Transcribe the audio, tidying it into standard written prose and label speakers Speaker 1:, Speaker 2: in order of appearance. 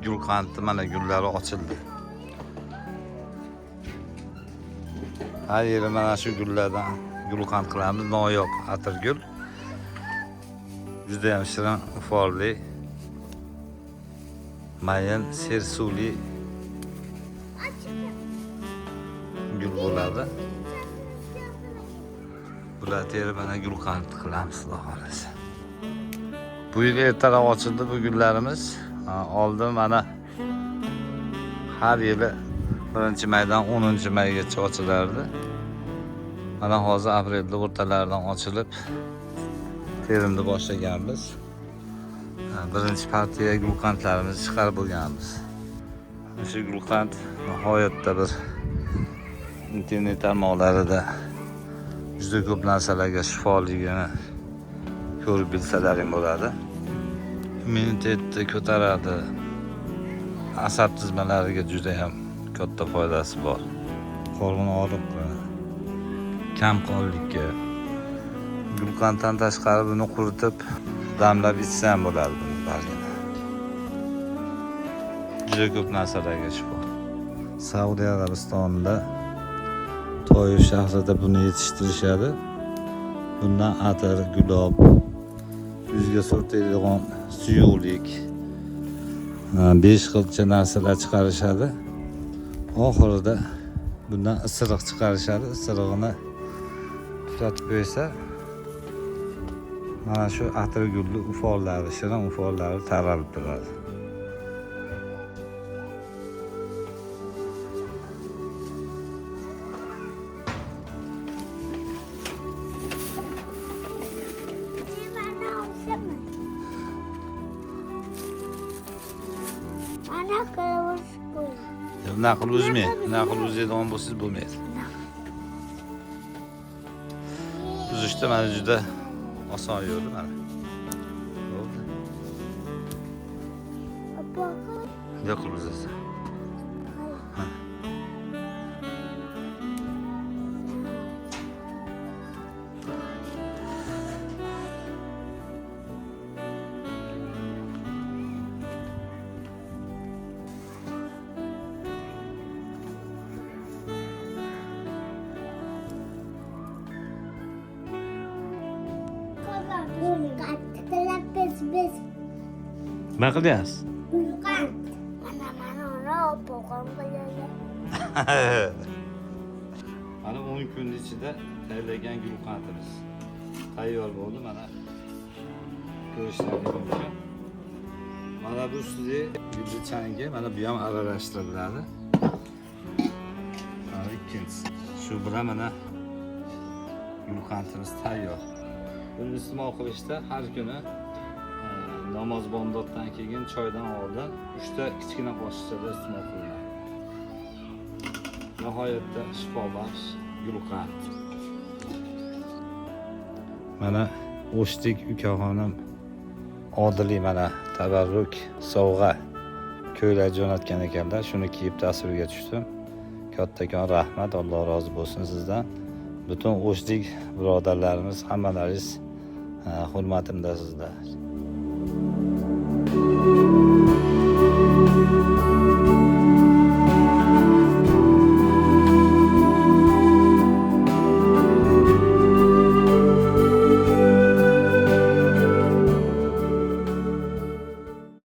Speaker 1: gulqandni mana gullari ochildi. Har yeri mana shu gullardan gulqand qilamiz. Noyob atirgul. Juda ham shirin, iforli, mayin, sersuvli gul bo'ladi. Bular terib mana gulqand qilamiz, Xudo xolasa. Bu yil ertaroq ochildi bu gullarimiz. Oldin mana har yili 1-maydan 10-maygacha ochilardi. Mana hozir aprelda o'rtalaridan ochilib terimni boshlaganmiz. Birinchi partiya gulqandlarimizni chiqarib bo'lganmiz. Shu gulqand nihoyatda bir internet tarmoqlarida juda ko'p narsalarga shifoligini ko'rib bilsalaring bo'ladi. Immunitetni ko'taradi. Asab tizmalariga juda ham katta foydasi bor. Qo'rg'in og'riqqa, kamqonlikka. Gulqanddan tashqari buni quritib, damlab ichsa ham bo'ladi buni bargini. Juda ko'p narsalarga shifo. Saudiya Arabistonida Toyif shahrida buni yetishtirishadi. Bundan atir, gulob, yuzga surtadigan suyuqlik, 5 xilcha narsalar chiqarishadi. Oxirida bundan isiriq chiqarishadi. Isirig'ini tutatib qo'ysa, mana shu atirgulli uforlari, shirin uforlari taralib turadi. Naql uzmay, naql uzadigan bo'lsangiz bo'lmaydi. Uzishda mana juda oson yo'li mana. Bo'ldi. Naql uzasan. Nima qilyapsiz?
Speaker 2: Mana o'poqam qilyapman.
Speaker 1: Mana 10 kun ichida tayyorlagan gulqandimiz tayyor bo'ldi. Mana ko'rishlaringiz mumkin. Mana bu ustiga gulli changi, mana bu ham aralashtiriladi. Mana ikkinchisi. Shu bilan mana gulqandimiz tayyor. Buni iste'mol qilishda har kuni namoz bomdoddan keyin choydan oldin 3 ta kichkina qoshiqchada iste'mol qilinadi. Nihoyatda shifobaxsh gulqand. Mana O'shtik ukaxonim Odiliy mana tabarruk sovg'a ko'ylak jo'natgan ekanlar. Shuni kiyib tasvirga tushdim. Kattakon rahmat, Alloh rozi bo'lsin sizdan. Butun O'shtik birodarlarimiz hammalaringiz hurmatimda sizlar.